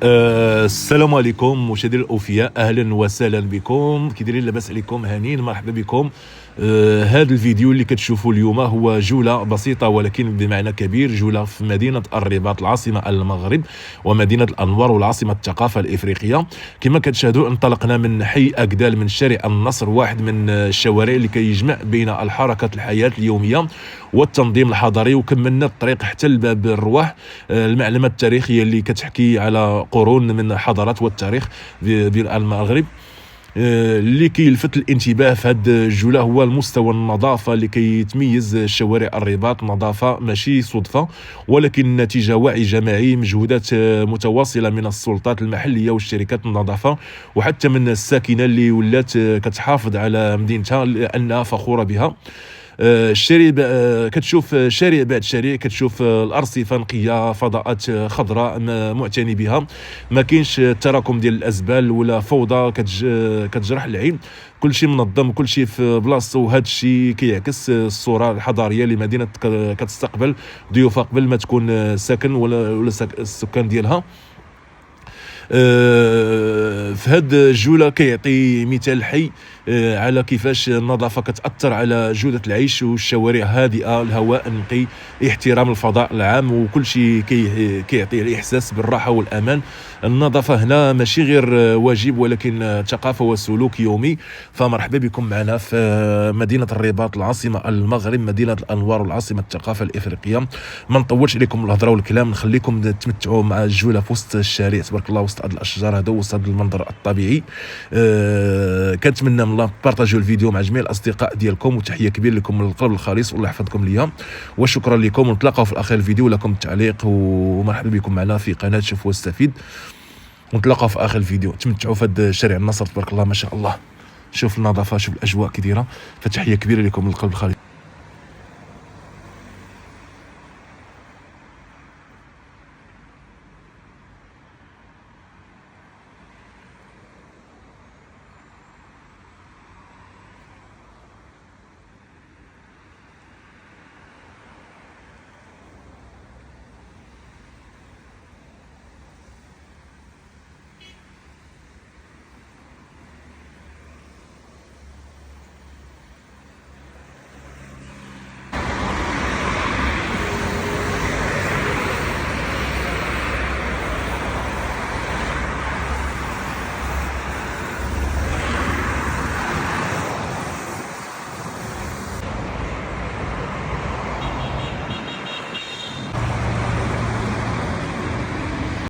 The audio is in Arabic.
السلام عليكم مشاهدينا الاوفياء، اهلا وسهلا بكم. كي دايرين؟ لاباس عليكم؟ هانيين، مرحبا بكم. هذا الفيديو اللي كتشوفوا اليوم هو جوله بسيطه ولكن بمعنى كبير، جوله في مدينه الرباط العاصمه المغرب ومدينه الانوار والعاصمه الثقافه الافريقيه. كما كتشاهدوا انطلقنا من حي اكدال من شارع النصر، واحد من الشوارع اللي كيجمع بين الحركه الحياه اليوميه والتنظيم الحضري، وكملنا الطريق حتى لباب الرواح، المعلمات التاريخيه اللي كتحكي على قرون من الحضارات والتاريخ ديال المغرب. اللي كيلفت الانتباه في هذه الجوله هو المستوى النظافه اللي كيتميز شوارع الرباط. نظافه ماشي صدفه، ولكن نتيجه وعي جماعي، مجهودات متواصله من السلطات المحليه والشركات النظافه وحتى من الساكنه اللي ولات كتحافظ على مدينتها لانها فخوره بها. الشارع كتشوف شارع بعد شارع، كتشوف الارصفه نقيه، فضاءات خضراء معتني بها، ما كاينش تراكم ديال الازبال ولا فوضى كتجرح العين. كل شيء منظم، كل شيء في بلاصتو، وهذا الشيء كيعكس الصوره الحضاريه لمدينه كتستقبل ضيوفها قبل ما تكون ساكن ولا السكان ديالها. في هاد الجوله كيعطي مثال حي على كيفاش النظافه كتاثر على جوده العيش، والشوارع هادئه، الهواء نقي، احترام الفضاء العام، وكل شيء كيعطي الاحساس بالراحه والامان. النظافه هنا ماشي غير واجب ولكن ثقافه وسلوك يومي. فمرحبا بكم معنا في مدينه الرباط العاصمه المغرب، مدينه الانوار والعاصمه الثقافه الافريقيه. ما نطولش عليكم الهضره والكلام، نخليكم تمتعوا مع الجوله في وسط الشارع تبارك الله، وسط هاد الاشجار هذا، وسط هاد المنظر الطبيعي. كنتمنى من الله بارطاجيو الفيديو مع جميع الاصدقاء ديالكم، وتحيه كبيره لكم من القلب الخالص، والله يحفظكم ليا، وشكرا لكم. ونتلاقاو في اخر الفيديو، لكم التعليق، ومرحبا بكم معنا في قناه شوف واستفيد. ونتلاقاو في اخر الفيديو. تمتعوا في هذا شارع النصر تبارك الله ما شاء الله. شوف النظافه، شوف الاجواء كي دايره، فتحيه كبيره لكم من القلب الخالص.